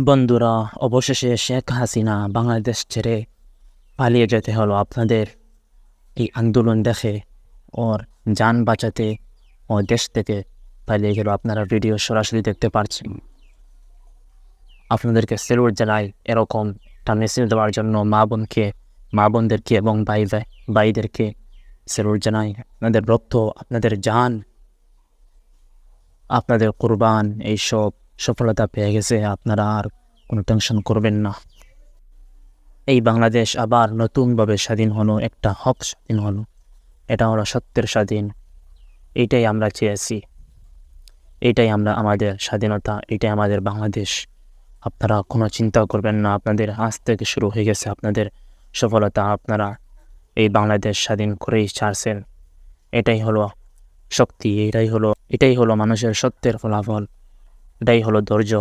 বন্ধুরা, অবশেষে শেখ হাসিনা বাংলাদেশ ছেড়ে পালিয়ে যেতে হলো আপনাদের এই আন্দোলন দেখে। ওর যান বাঁচাতে ও দেশ থেকে পালিয়ে গেল। আপনারা ভিডিও সরাসরি দেখতে পাচ্ছেন। আপনাদেরকে সেলুট জানাই এরকম একটা মেসেজ দেওয়ার জন্য। মা বোনদেরকে এবং ভাইদেরকে সেলুট জানাই। আপনাদের রক্ত, আপনাদের জান, আপনাদের কুরবান এইসব সফলতা পেয়ে গেছে। আপনারা আর কোনো টেনশন করবেন না। এই বাংলাদেশ আবার নতুনভাবে স্বাধীন হলো, একটা হক স্বাধীন হলো। এটা হলো সত্যের স্বাধীন। এইটাই আমরা চেয়েছি, এইটাই আমাদের স্বাধীনতা, এইটাই আমাদের বাংলাদেশ। আপনারা কোনো চিন্তা করবেন না। আপনাদের আজ থেকে শুরু হয়ে গেছে আপনাদের সফলতা। আপনারা এই বাংলাদেশ স্বাধীন করেই ছাড়ছেন। এটাই হলো শক্তি, এটাই হলো মানুষের সত্যের ফলাফল, এটাই হলো ধৈর্য।